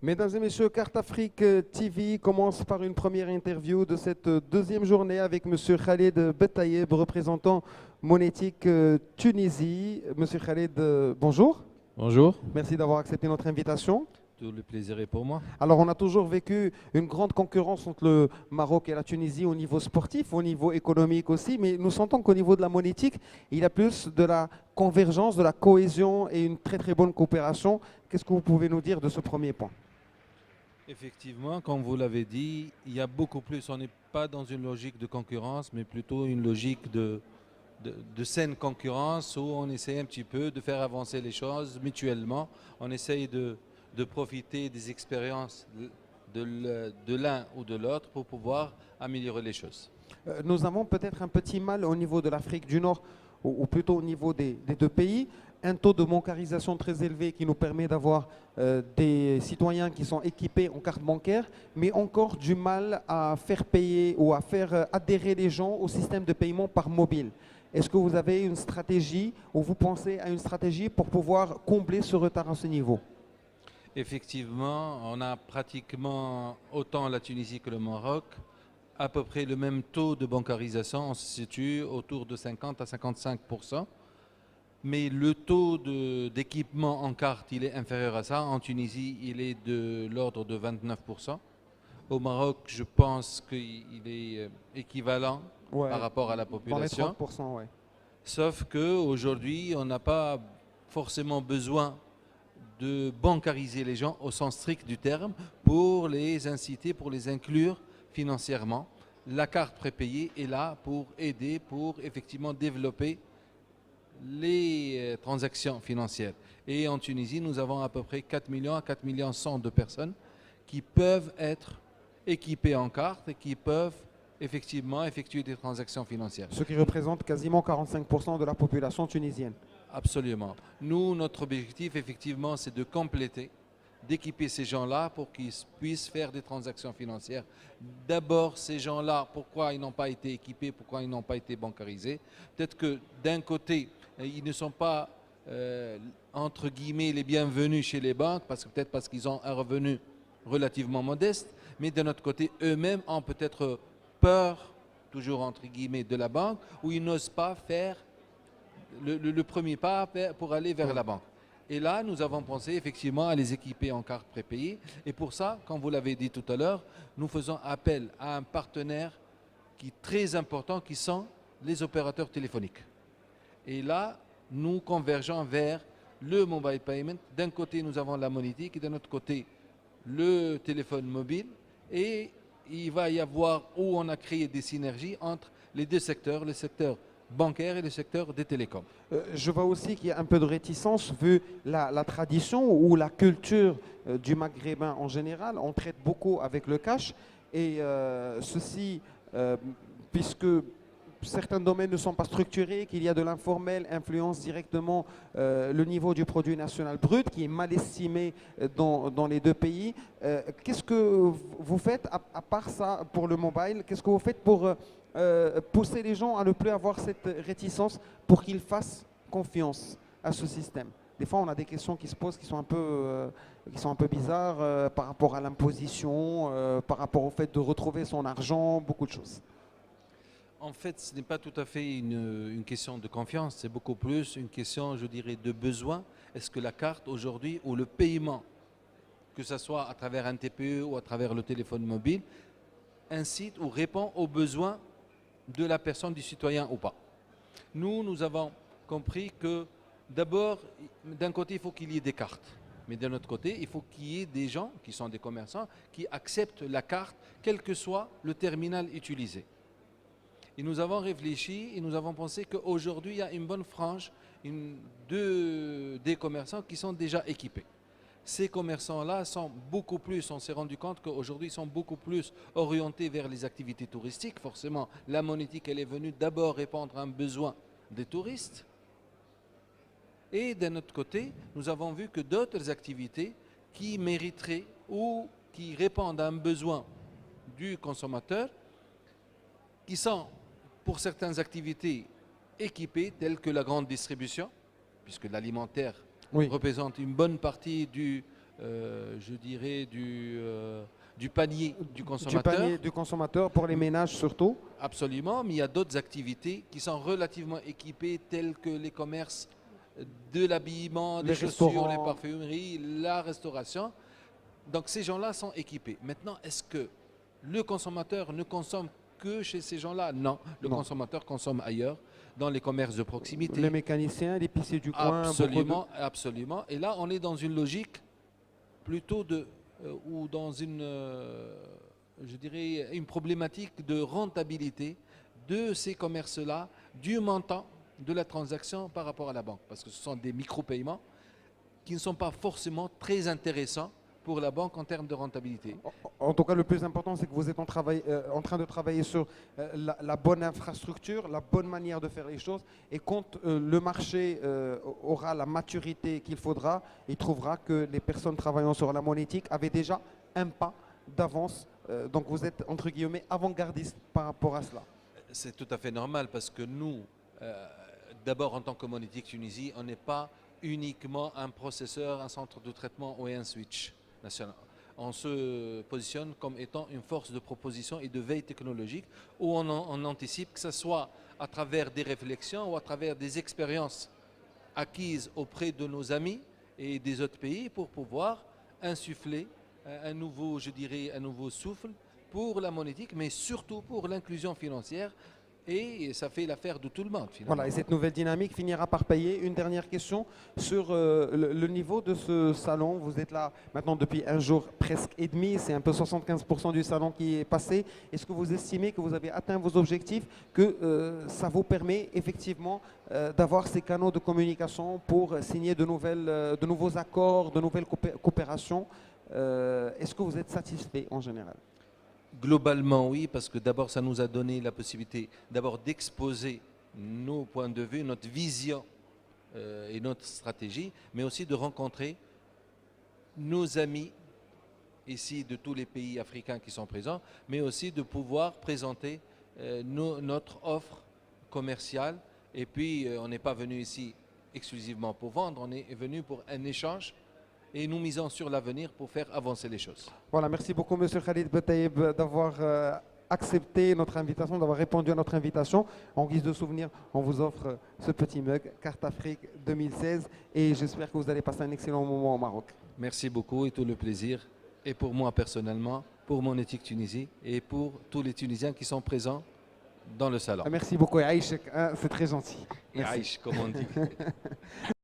Mesdames et messieurs, Carte Afrique TV commence par une première interview de cette deuxième journée avec Monsieur Khaled Bettayeb, représentant Monétique Tunisie. Monsieur Khaled, bonjour. Bonjour, Merci d'avoir accepté notre invitation. tout le plaisir est pour moi. Alors, on a toujours vécu une grande concurrence entre le Maroc et la Tunisie au niveau sportif, au niveau économique aussi, mais nous sentons qu'au niveau de la monétique, il y a plus de la convergence, de la cohésion et une très très bonne coopération. Qu'est-ce que vous pouvez nous dire de ce premier point? Effectivement, comme vous l'avez dit, il y a beaucoup plus. On n'est pas dans une logique de concurrence, mais plutôt une logique de saine concurrence où on essaie un petit peu de faire avancer les choses mutuellement. On essaye de profiter des expériences de l'un ou de l'autre pour pouvoir améliorer les choses. Nous avons peut-être un petit mal au niveau de l'Afrique du Nord, ou plutôt au niveau des deux pays, un taux de bancarisation très élevé qui nous permet d'avoir des citoyens qui sont équipés en carte bancaire, mais encore du mal à faire payer ou à faire adhérer les gens au système de paiement par mobile. Est-ce que vous avez une stratégie ou vous pensez à une stratégie pour pouvoir combler ce retard à ce niveau? Effectivement, on a pratiquement autant la Tunisie que le Maroc, à peu près le même taux de bancarisation, on se situe autour de 50 à 55%. Mais le taux d'équipement en carte, il est inférieur à ça. En Tunisie, il est de l'ordre de 29%. Au Maroc, je pense qu'il est équivalent Ouais, par rapport à la dans les population. 30%, ouais. Sauf qu'aujourd'hui, on n'a pas forcément besoin de bancariser les gens au sens strict du terme pour les inciter, pour les inclure financièrement. La carte prépayée est là pour aider, pour effectivement développer les transactions financières. Et en Tunisie, nous avons à peu près 4 millions à 4 millions 100 de personnes qui peuvent être équipées en carte et qui peuvent effectivement effectuer des transactions financières. Ce qui représente quasiment 45% de la population tunisienne. Absolument. Nous, notre objectif, effectivement, c'est de compléter, d'équiper ces gens-là pour qu'ils puissent faire des transactions financières. D'abord, ces gens-là, pourquoi ils n'ont pas été équipés, pourquoi ils n'ont pas été bancarisés? Peut-être que d'un côté, ils ne sont pas, entre guillemets, les bienvenus chez les banques, peut-être parce qu'ils ont un revenu relativement modeste, mais d'un autre côté, eux-mêmes ont peut-être peur, toujours entre guillemets, de la banque, ou ils n'osent pas faire le premier pas pour aller vers la banque. Et là, nous avons pensé effectivement à les équiper en carte prépayée. Et pour ça, comme vous l'avez dit tout à l'heure, nous faisons appel à un partenaire qui est très important, qui sont les opérateurs téléphoniques. Et là, nous convergeons vers le mobile payment. D'un côté, nous avons la monétique et d'un autre côté, le téléphone mobile. Et il va y avoir où on a créé des synergies entre les deux secteurs, le secteur bancaire et le secteur des télécoms. Je vois aussi qu'il y a un peu de réticence vu la tradition ou la culture du maghrébin en général. On traite beaucoup avec le cash et ceci, puisque certains domaines ne sont pas structurés, qu'il y a de l'informel, influence directement le niveau du produit national brut qui est mal estimé dans les deux pays. Qu'est-ce que vous faites à part ça pour le mobile? Qu'est-ce que vous faites pour pousser les gens à ne plus avoir cette réticence pour qu'ils fassent confiance à ce système? Des fois, on a des questions qui se posent qui sont un peu bizarres par rapport à l'imposition, par rapport au fait de retrouver son argent, beaucoup de choses. En fait, ce n'est pas tout à fait une question de confiance, c'est beaucoup plus une question, je dirais, de besoin. Est-ce que la carte aujourd'hui ou le paiement, que ce soit à travers un TPE ou à travers le téléphone mobile, incite ou répond aux besoins de la personne, du citoyen ou pas? Nous avons compris que d'abord, d'un côté, il faut qu'il y ait des cartes. Mais d'un autre côté, il faut qu'il y ait des gens qui sont des commerçants qui acceptent la carte, quel que soit le terminal utilisé. Et nous avons réfléchi et nous avons pensé qu'aujourd'hui, il y a une bonne frange des commerçants qui sont déjà équipés. Ces commerçants-là sont beaucoup plus, on s'est rendu compte qu'aujourd'hui, ils sont beaucoup plus orientés vers les activités touristiques. Forcément, la monétique, elle est venue d'abord répondre à un besoin des touristes. Et d'un autre côté, nous avons vu que d'autres activités qui mériteraient ou qui répondent à un besoin du consommateur, qui sont pour certaines activités équipées, telles que la grande distribution, puisque l'alimentaire Oui. représente une bonne partie je dirais, du panier du Du consommateur. panier du consommateur pour les ménages surtout. Absolument, mais il y a d'autres activités qui sont relativement équipées, telles que les commerces de l'habillement, Les des chaussures, restaurants. les parfumeries, la restauration. Donc ces gens-là sont équipés. Maintenant, est-ce que le consommateur ne consomme que chez ces gens-là? Non, le Non. consommateur consomme ailleurs, dans les commerces de proximité. Les mécaniciens, l'épicier du coin. Absolument, absolument. Et là, on est dans une logique plutôt ou dans je dirais, une problématique de rentabilité de ces commerces-là, du montant de la transaction par rapport à la banque. Parce que ce sont des micro-paiements qui ne sont pas forcément très intéressants pour la banque en termes de rentabilité. En tout cas, le plus important, c'est que vous êtes en train de travailler sur la bonne infrastructure, la bonne manière de faire les choses. Et quand le marché aura la maturité qu'il faudra, il trouvera que les personnes travaillant sur la monétique avaient déjà un pas d'avance. Donc vous êtes, entre guillemets, avant-gardiste par rapport à cela. C'est tout à fait normal parce que nous, d'abord en tant que Monétique Tunisie, on n'est pas uniquement un processeur, un centre de traitement ou un switch national. On se positionne comme étant une force de proposition et de veille technologique où on anticipe que ce soit à travers des réflexions ou à travers des expériences acquises auprès de nos amis et des autres pays pour pouvoir insuffler un nouveau, je dirais, un nouveau souffle pour la monétique, mais surtout pour l'inclusion financière. Et ça fait l'affaire de tout le monde, finalement. Voilà, et cette nouvelle dynamique finira par payer. Une dernière question sur le niveau de ce salon. Vous êtes là maintenant depuis un jour presque et demi. C'est un peu 75% du salon qui est passé. Est-ce que vous estimez que vous avez atteint vos objectifs, que ça vous permet effectivement d'avoir ces canaux de communication pour signer de nouveaux accords, de nouvelles coopérations? Est-ce que vous êtes satisfait en général? Globalement, oui, parce que d'abord, ça nous a donné la possibilité d'abord d'exposer nos points de vue, notre vision et notre stratégie, mais aussi de rencontrer nos amis ici de tous les pays africains qui sont présents, mais aussi de pouvoir présenter notre offre commerciale. Et puis, on n'est pas venu ici exclusivement pour vendre, on est venu pour un échange et nous misons sur l'avenir pour faire avancer les choses. Voilà, merci beaucoup Monsieur Khalid Betaïb d'avoir accepté notre invitation, d'avoir répondu à notre invitation. En guise de souvenir, on vous offre ce petit mug Carte Afrique 2016 et j'espère que vous allez passer un excellent moment au Maroc. Merci beaucoup et tout le plaisir, et pour moi personnellement, pour Monétique Tunisie et pour tous les Tunisiens qui sont présents dans le salon. Merci beaucoup et Aïchek, hein, c'est très gentil. Et Merci. Aïch, comme on dit.